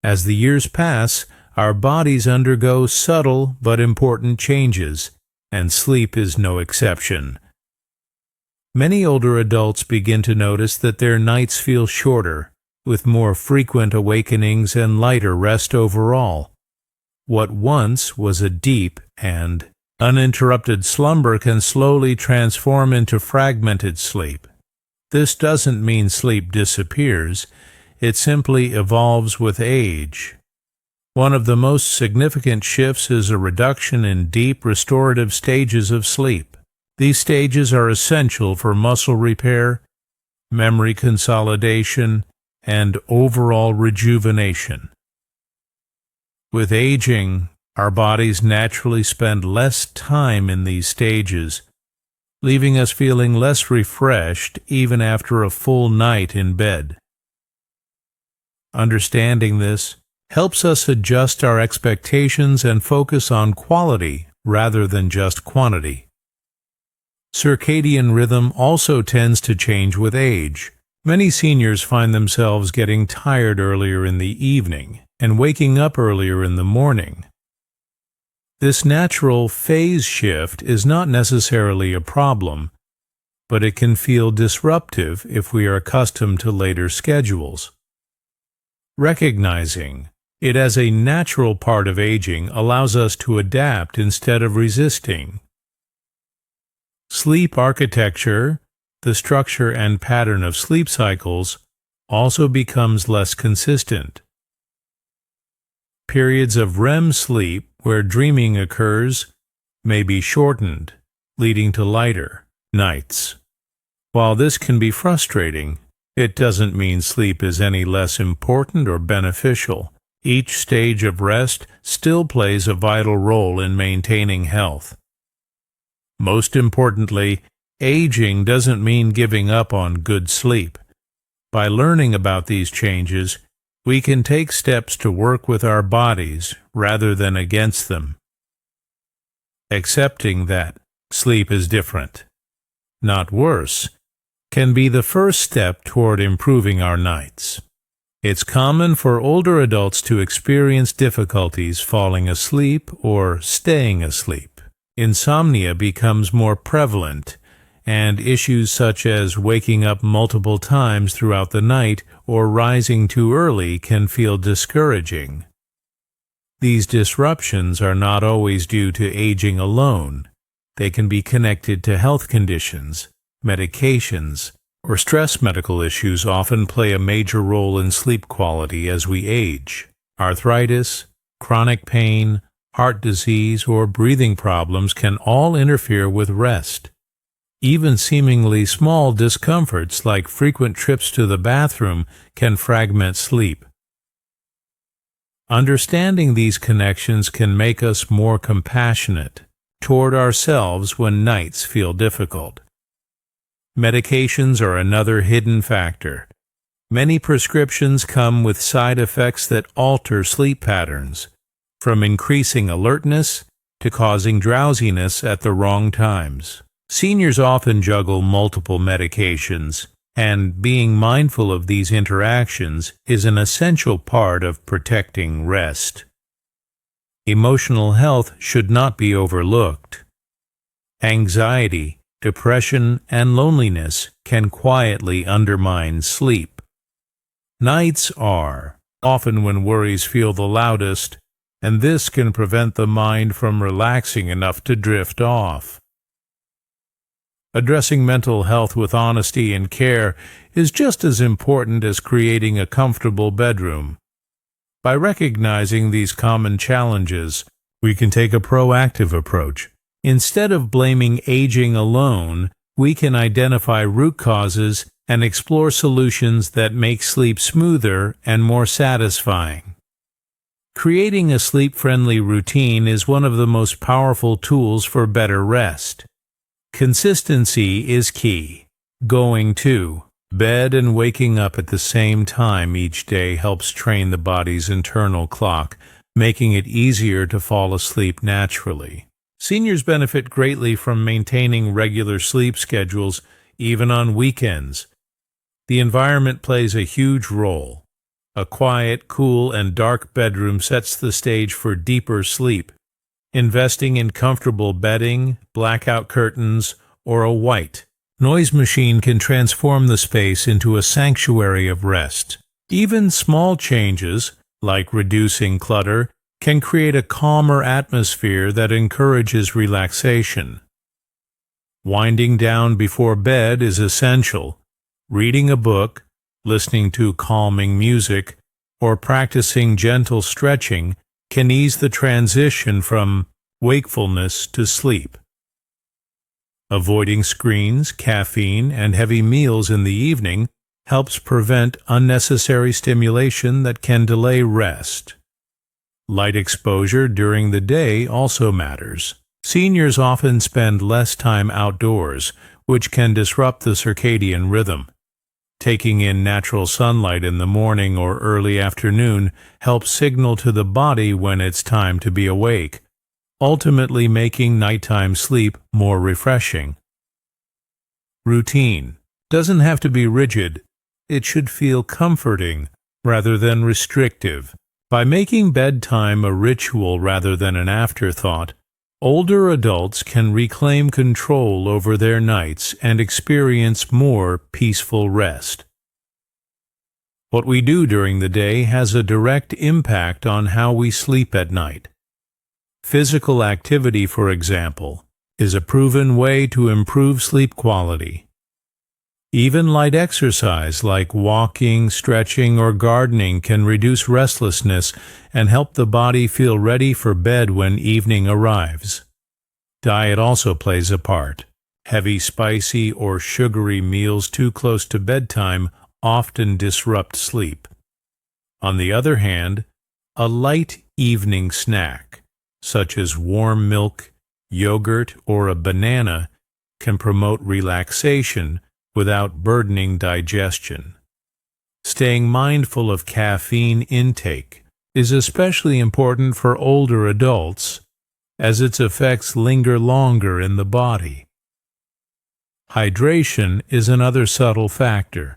As the years pass, our bodies undergo subtle but important changes, and sleep is no exception. Many older adults begin to notice that their nights feel shorter, with more frequent awakenings and lighter rest overall. What once was a deep and uninterrupted slumber can slowly transform into fragmented sleep. This doesn't mean sleep disappears, it simply evolves with age. One of the most significant shifts is a reduction in deep restorative stages of sleep. These stages are essential for muscle repair, memory consolidation, and overall rejuvenation. With aging, our bodies naturally spend less time in these stages, leaving us feeling less refreshed even after a full night in bed. Understanding this helps us adjust our expectations and focus on quality rather than just quantity. Circadian rhythm also tends to change with age. Many seniors find themselves getting tired earlier in the evening and waking up earlier in the morning. This natural phase shift is not necessarily a problem, but it can feel disruptive if we are accustomed to later schedules. Recognizing it as a natural part of aging allows us to adapt instead of resisting. Sleep architecture, the structure and pattern of sleep cycles, also becomes less consistent. Periods of REM sleep, where dreaming occurs, may be shortened, leading to lighter nights. While this can be frustrating, it doesn't mean sleep is any less important or beneficial. Each stage of rest still plays a vital role in maintaining health. Most importantly, aging doesn't mean giving up on good sleep. By learning about these changes, we can take steps to work with our bodies rather than against them. Accepting that sleep is different, not worse, can be the first step toward improving our nights. It's common for older adults to experience difficulties falling asleep or staying asleep. Insomnia becomes more prevalent, and issues such as waking up multiple times throughout the night or rising too early can feel discouraging. These disruptions are not always due to aging alone. They can be connected to health conditions, medications, or stress. Medical issues often play a major role in sleep quality as we age. Arthritis, chronic pain, heart disease, or breathing problems can all interfere with rest. Even seemingly small discomforts like frequent trips to the bathroom can fragment sleep. Understanding these connections can make us more compassionate toward ourselves when nights feel difficult. Medications are another hidden factor. Many prescriptions come with side effects that alter sleep patterns, from increasing alertness to causing drowsiness at the wrong times. Seniors often juggle multiple medications, and being mindful of these interactions is an essential part of protecting rest. Emotional health should not be overlooked. Anxiety, depression, and loneliness can quietly undermine sleep. Nights are often when worries feel the loudest, and this can prevent the mind from relaxing enough to drift off. Addressing mental health with honesty and care is just as important as creating a comfortable bedroom. By recognizing these common challenges, we can take a proactive approach. Instead of blaming aging alone, we can identify root causes and explore solutions that make sleep smoother and more satisfying. Creating a sleep-friendly routine is one of the most powerful tools for better rest. Consistency is key. Going to bed and waking up at the same time each day helps train the body's internal clock, making it easier to fall asleep naturally. Seniors benefit greatly from maintaining regular sleep schedules, even on weekends. The environment plays a huge role. A quiet, cool, and dark bedroom sets the stage for deeper sleep. Investing in comfortable bedding, blackout curtains, or a white noise machine can transform the space into a sanctuary of rest. Even small changes, like reducing clutter, can create a calmer atmosphere that encourages relaxation. Winding down before bed is essential. Reading a book, listening to calming music, or practicing gentle stretching can ease the transition from wakefulness to sleep. Avoiding screens, caffeine, and heavy meals in the evening helps prevent unnecessary stimulation that can delay rest. Light exposure during the day also matters. Seniors often spend less time outdoors, which can disrupt the circadian rhythm. Taking in natural sunlight in the morning or early afternoon helps signal to the body when it's time to be awake, ultimately making nighttime sleep more refreshing. Routine doesn't have to be rigid. It should feel comforting rather than restrictive. By making bedtime a ritual rather than an afterthought, older adults can reclaim control over their nights and experience more peaceful rest. What we do during the day has a direct impact on how we sleep at night. Physical activity, for example, is a proven way to improve sleep quality. Even light exercise like walking, stretching, or gardening can reduce restlessness and help the body feel ready for bed when evening arrives. Diet also plays a part. Heavy, spicy, or sugary meals too close to bedtime often disrupt sleep. On the other hand, a light evening snack, such as warm milk, yogurt, or a banana, can promote relaxation without burdening digestion. Staying mindful of caffeine intake is especially important for older adults, as its effects linger longer in the body. Hydration is another subtle factor.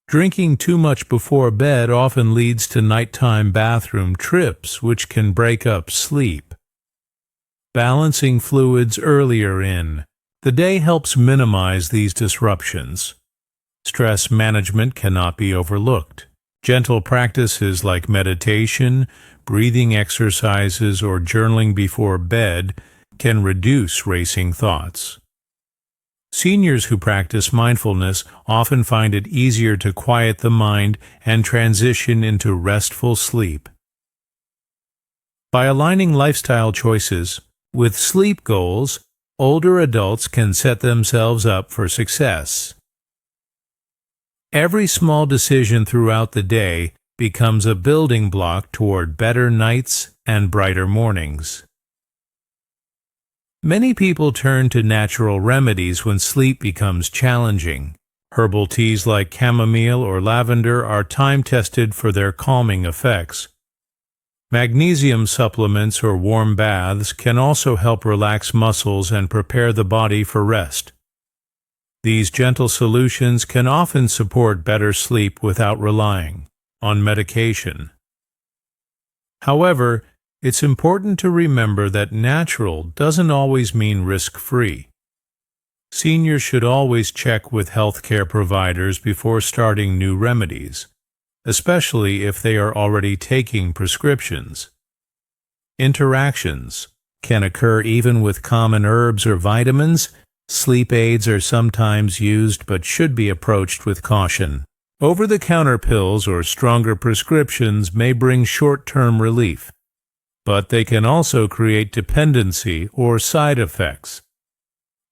Drinking too much before bed often leads to nighttime bathroom trips, which can break up sleep. Balancing fluids earlier in the day helps minimize these disruptions. Stress management cannot be overlooked. Gentle practices like meditation, breathing exercises, or journaling before bed can reduce racing thoughts. Seniors who practice mindfulness often find it easier to quiet the mind and transition into restful sleep. By aligning lifestyle choices with sleep goals, older adults can set themselves up for success. Every small decision throughout the day becomes a building block toward better nights and brighter mornings. Many people turn to natural remedies when sleep becomes challenging. Herbal teas like chamomile or lavender are time-tested for their calming effects. Magnesium supplements or warm baths can also help relax muscles and prepare the body for rest. These gentle solutions can often support better sleep without relying on medication. However, it's important to remember that natural doesn't always mean risk-free. Seniors should always check with healthcare providers before starting new remedies, especially if they are already taking prescriptions. Interactions can occur even with common herbs or vitamins. Sleep aids are sometimes used but should be approached with caution. Over-the-counter pills or stronger prescriptions may bring short-term relief, but they can also create dependency or side effects.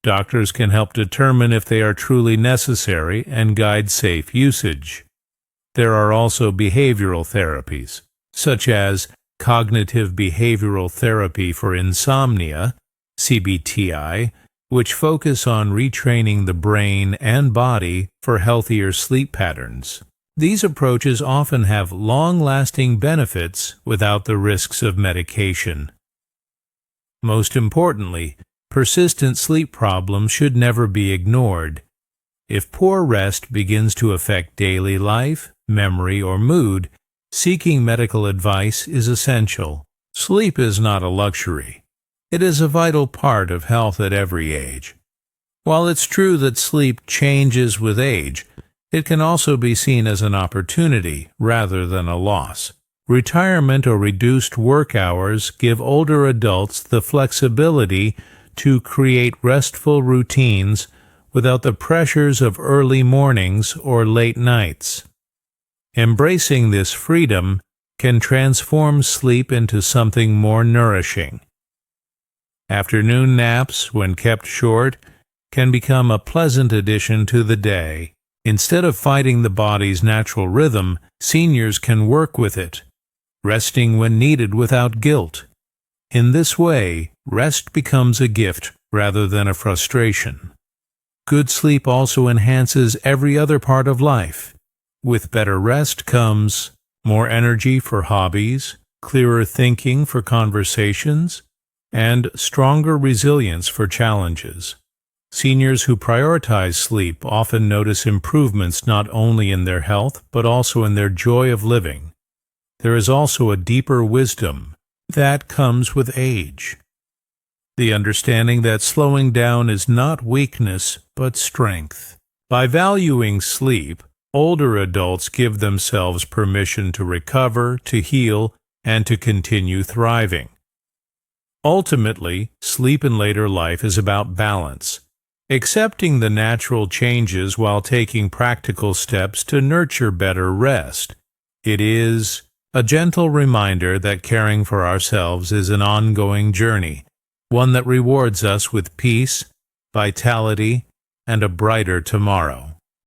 Doctors can help determine if they are truly necessary and guide safe usage. There are also behavioral therapies, such as cognitive behavioral therapy for insomnia, CBTI, which focus on retraining the brain and body for healthier sleep patterns. These approaches often have long-lasting benefits without the risks of medication. Most importantly, persistent sleep problems should never be ignored. If poor rest begins to affect daily life, memory, or mood, seeking medical advice is essential. Sleep is not a luxury. It is a vital part of health at every age. While it's true that sleep changes with age, it can also be seen as an opportunity rather than a loss. Retirement or reduced work hours give older adults the flexibility to create restful routines without the pressures of early mornings or late nights. Embracing this freedom can transform sleep into something more nourishing. Afternoon naps, when kept short, can become a pleasant addition to the day. Instead of fighting the body's natural rhythm, seniors can work with it, resting when needed without guilt. In this way, rest becomes a gift rather than a frustration. Good sleep also enhances every other part of life. With better rest comes more energy for hobbies, clearer thinking for conversations, and stronger resilience for challenges. Seniors who prioritize sleep often notice improvements not only in their health but also in their joy of living. There is also a deeper wisdom that comes with age. The understanding that slowing down is not weakness but strength. By valuing sleep, older adults give themselves permission to recover, to heal, and to continue thriving. Ultimately, sleep in later life is about balance, accepting the natural changes while taking practical steps to nurture better rest. It is a gentle reminder that caring for ourselves is an ongoing journey, one that rewards us with peace, vitality, and a brighter tomorrow.